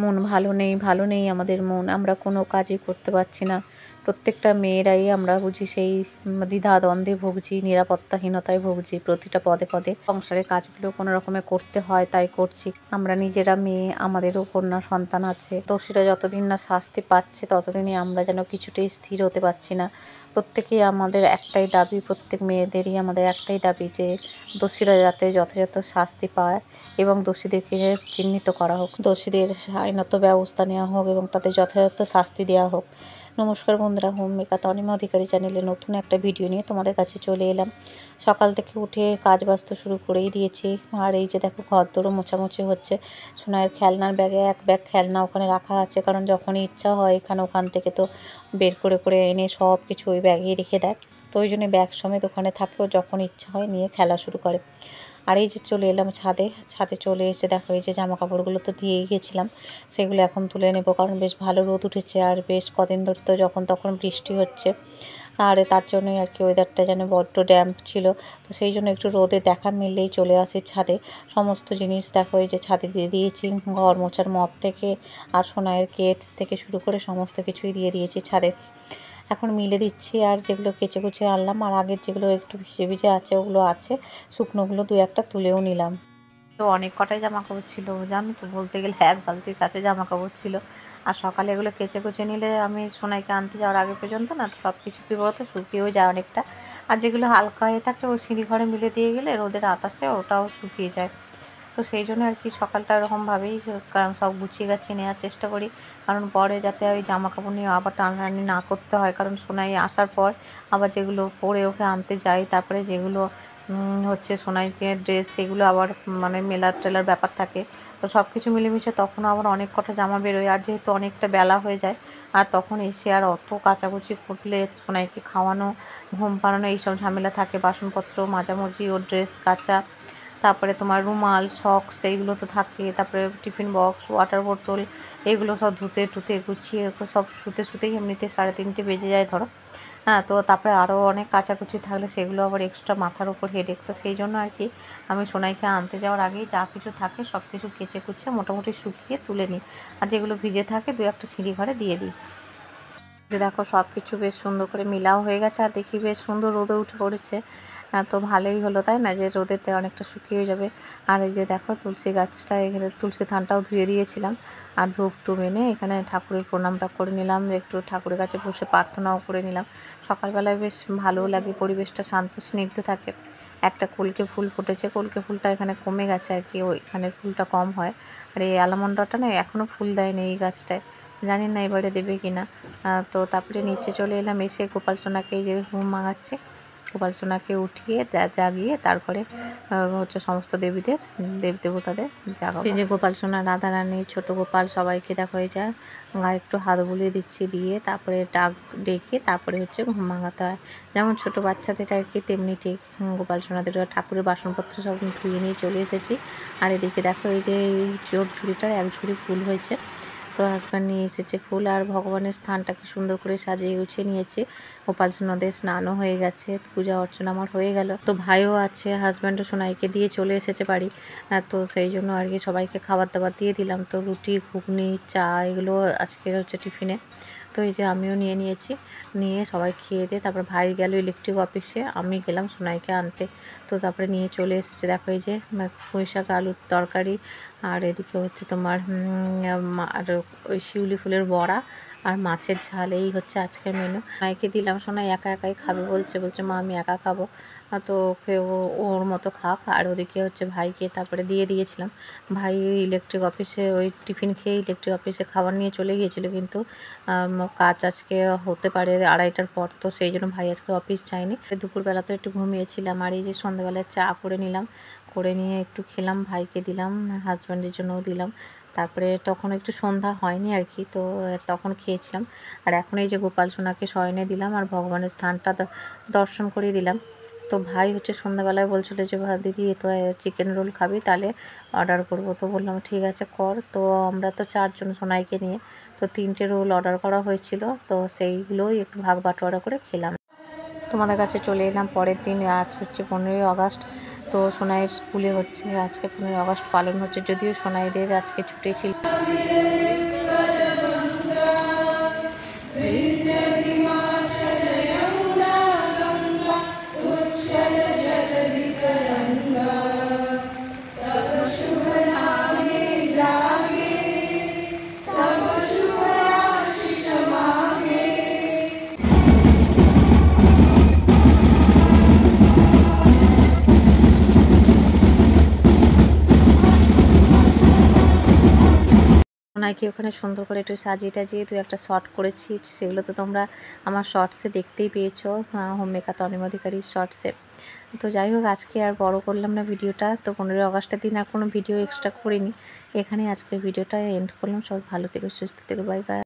মন ভালো নেই আমাদের মন, আমরা কোনো কাজই করতে পারছি না। প্রত্যেকটা মেয়েরাই আমরা বুঝি সেই দ্বিধা দ্বন্দ্বে ভুগছি, নিরাপত্তাহীনতায় ভুগছি প্রতিটা পদে পদে। সংসারের কাজগুলো কোনো রকমে করতে হয়, তাই করছি। আমরা নিজেরা মেয়ে, আমাদেরও কন্যা সন্তান আছে। দোষীরা যতদিন না শাস্তি পাচ্ছে ততদিনই আমরা যেন কিছুতেই স্থির হতে পারছি না। প্রত্যেকেই আমাদের একটাই দাবি, প্রত্যেক মেয়েদেরই আমাদের একটাই দাবি যে দোষীরা যাতে যথাযথ শাস্তি পায় এবং দোষীদেরকে চিহ্নিত করা হোক, দোষীদের আইনত ব্যবস্থা নেওয়া হোক এবং তাদের যথাযথ শাস্তি দেওয়া হোক। নমস্কার বন্ধুরা, হোম মেকার তনিমা অধিকারী চ্যানেলে নতুন একটা ভিডিও নিয়ে তোমাদের কাছে চলে এলাম। সকাল থেকে উঠে কাজ বাস্ত শুরু করেই দিয়েছি। আর এই যে দেখো ঘরদোরও মোছামুছি হচ্ছে। সোনাইয়ের খেলনার ব্যাগে এক ব্যাগ খেলনা ওখানে রাখা আছে, কারণ যখনই ইচ্ছা হয় ওখান থেকে তো বের করে করে এনে সব কিছু ওই ব্যাগেই রেখে দেয়। তো ওই জন্য ব্যাগ সমেত ওখানে থাকেও, যখন ইচ্ছা হয় নিয়ে খেলা শুরু করে। আর এই যে চলে এলাম ছাদে চলে এসে দেখো এই যে জামা কাপড়গুলো তো দিয়েই গেছিলাম, সেগুলো এখন তুলে নেব, কারণ বেশ ভালো রোদ উঠেছে আর বেশ কদিন ধরে তো যখন তখন বৃষ্টি হচ্ছে। আর তার জন্যই আর কি ওয়েদারটা যেন বড্ড ড্যাম্প ছিল। তো সেই জন্য একটু রোদে দেখা মিললেই চলে আসি ছাদে। সমস্ত জিনিস দেখো এই যে ছাদে দিয়ে দিয়েছি, ঘর মোছার মপ থেকে আর সোনাইয়ের কেটস থেকে শুরু করে সমস্ত কিছুই দিয়ে দিয়েছি ছাদে। এখন মিলে দিচ্ছি, আর যেগুলো কেচে কুচে আনলাম আর আগের যেগুলো একটু ভিজে ভিজে আছে ওগুলো আছে, শুকনোগুলো দু একটা তুলেও নিলাম। তো অনেক কটাই জামা কাপড় ছিল, জানো তো, বলতে গেলে এক বালতির কাছে জামা কাপড় ছিল। আর সকালে এগুলো কেচে কুচে নিলে আমি সোনাইকে আনতে যাওয়ার আগে পর্যন্ত না সব কিছু কী বলতো শুকিয়েও যায় অনেকটা। আর যেগুলো হালকা হয়ে থাকে ও সিঁড়ি ঘরে মিলে দিয়ে গেলে রোদের আতাসে ওটাও শুকিয়ে যায়। তো সেই জন্য আর কি সকালটা এরকমভাবেই সব গুছিয়ে গাছিয়ে নেওয়ার চেষ্টা করি, কারণ পরে যাতে ওই জামা কাপড় নিয়ে আবার টানাটানি না করতে হয়। কারণ সোনাই আসার পর আবার যেগুলো পরে ওকে আনতে যাই, তারপরে যেগুলো হচ্ছে সোনাইকে ড্রেস, সেগুলো আবার মানে মেলার টেলার ব্যাপার থাকে। তো সব কিছু মিলেমিশে তখনও আবার অনেক কটা জামা বেরোয়, আর যেহেতু অনেকটা বেলা হয়ে যায় আর তখন এসে আর অত কাচাকুচি করলে সোনাইকে খাওয়ানো, ঘুম পাড়ানো এইসব ঝামেলা থাকে, বাসনপত্র মাজামুজি, ওর ড্রেস কাচা, তারপরে তোমার রুমাল সক্স এইগুলো তো থাকে, তারপরে টিফিন বক্স, ওয়াটার বোতল, এগুলো সব ধুতে টুতে গুছিয়ে সব শুতেই এমনিতে 3:30 বেজে যায় ধরো। হ্যাঁ, তো তারপরে আরও অনেক কাচাকুচি থাকলে সেগুলো আবার এক্সট্রা মাথার উপর হেডেক। তো সেই জন্য আর কি আমি সোনাইকে আনতে যাওয়ার আগেই যা কিছু থাকে সব কিছু কেচে কুচে মোটামুটি শুকিয়ে তুলে নিই, আর যেগুলো ভিজে থাকে দু একটা সিঁড়ি ঘরে দিয়ে দিই। যে দেখো সব কিছু বেশ সুন্দর করে মিলাও হয়ে গেছে, আর দেখি বেশ সুন্দর রোদে উঠে পড়েছে। তো ভালোই হলো, তাই না, যে রোদেতে অনেকটা শুকিয়ে যাবে। আর এই যে দেখো তুলসী গাছটা, এখানে তুলসী থানটাও ধুয়ে দিয়েছিলাম, আর ধূপ টুপ এনে এখানে ঠাকুরের প্রণামটা করে নিলাম, একটু ঠাকুরের কাছে বসে প্রার্থনাও করে নিলাম। সকালবেলায় বেশ ভালোও লাগে, পরিবেশটা শান্ত স্নিগ্ধ থাকে। একটা কলকে ফুল ফুটেছে, কলকে ফুলটা এখানে কমে গেছে আর কি, ওইখানের ফুলটা কম হয়। আর এই অ্যালমন্ডাটা না এখনও ফুল দেয়নি এই গাছটায়, জানি না এবারে দেবে কি না। তো তারপরে নিচে চলে এলাম, এসে গোপাল সোনাকে এই যে ঘুম ভাঙাচ্ছে, গোপাল সোনাকে উঠিয়ে জাগিয়ে তারপরে হচ্ছে সমস্ত দেবীদের দেবদেবতাদের জাগাবো। এই যে গোপাল সোনা, রাধারানী, ছোট গোপাল সবাইকে দেখো এই যা গায়ে একটু হাত বুলিয়ে দিচ্ছি, দিয়ে তারপরে ডেকে তারপরে হচ্ছে ঘুম ভাঙাতে হয়। যেমন ছোট বাচ্চাদের আর কি, তেমনি ঠিক গোপাল সোনাদের ঠাকুরের বাসনপত্র সব ধুয়ে নিয়ে চলে এসেছি। আর এদিকে দেখো এই যে এই চোখ ঝুড়িটার এক ঝুড়ি ফুল হয়েছে, তো হাজব্যান্ড নিয়ে এসেছে ফুল, আর ভগবানের স্থানটাকে সুন্দর করে সাজিয়ে গুছিয়ে নিয়েছে। গোপাল সোনাদের স্নানও হয়ে গেছে, পূজা অর্চনা আমার হয়ে গেল। তো ভাইও আছে, হাজব্যান্ডও সোনাইকে দিয়ে চলে এসেছে বাড়ি। তো সেই জন্য আর কি সবাইকে খাবার দাবার দিয়ে দিলাম। তো রুটি, ঘুগনি, চা এগুলো আজকের হচ্ছে টিফিনে। তো এই যে আমিও নিয়েছি, নিয়ে সবাই খেয়ে দিয়ে তারপর ভাই গেল ইলেকট্রিক অফিসে, আমি গেলাম সোনাইকে আনতে। তো তারপরে নিয়ে চলে এসেছে দেখো এই যে পুঁই শাক আলুর তরকারি, আর এদিকে হচ্ছে তোমার আর ওই শিউলি ফুলের বড়া আর মাছের ঝাল, এই হচ্ছে আজকের মেনু। সোনাইকে দিলাম, সোনাই একা একাই খাবে বলছে মা আমি একা খাবো। তো ওকে ওর মতো খাক। আর ওদিকে হচ্ছে ভাইকে তারপরে দিয়ে দিয়েছিলাম। ভাই ইলেকট্রিক অফিসে ওই টিফিন খেয়ে ইলেকট্রিক অফিসে খাবার নিয়ে চলে গিয়েছিলো, কিন্তু কাজ আজকে হতে পারে 2:30টার পর, তো সেই জন্য ভাই আজকে অফিস যায়নি। দুপুরবেলা তো একটু ঘুমিয়েছিলাম, আর এই যে সন্ধ্যাবেলায় চা করে নিলাম, করে নিয়ে একটু খেলাম, ভাইকে দিলাম, হাজব্যান্ডের জন্যও দিলাম। তারপরে তখন একটু সন্ধ্যা হয়নি আর কি, তো তখন খেয়েছিলাম। আর এখন এই যে গোপাল সোনাকে শয়নে দিলাম আর ভগবানের স্থানটা দর্শন করিয়ে দিলাম। তো ভাই হচ্ছে সন্ধ্যাবেলায় বলছিল যে দিদি তোরা চিকেন রোল খাবি, তাহলে অর্ডার করবো। তো বললাম ঠিক আছে কর। তো আমরা তো 4 জন সোনাইকে নিয়ে, তো 3টে রোল অর্ডার করা হয়েছিল, তো সেইগুলোই একটু ভাগ বাটোয়ারা করে খেলাম। তোমাদের কাছে চলে এলাম পরের দিন, আজ হচ্ছে 15ই আগস্ট। তো সোনাইয়ের স্কুলে হচ্ছে আজকে 15ই আগস্ট পালন হচ্ছে, যদিও সোনাইদের আজকে ছুটি ছিল। ওনাকে ওখানে সুন্দর করে একটু সাজিয়ে টাজিয়ে দু একটা শর্ট করেছি, সেগুলো তো তোমরা আমার শর্টসে দেখতেই পেয়েছো, হোম মেকার তনিম অধিকারীর শর্টসে। তো যাই হোক, আজকে আর বড় করলাম না ভিডিওটা। তো 15ই আগস্টের দিন আর কোনো ভিডিও এক্সট্রা করিনি, এখানে আজকের ভিডিওটা এন্ড করলাম। সবাই ভালো থেকো, সুস্থ থেকো, বাই বাই।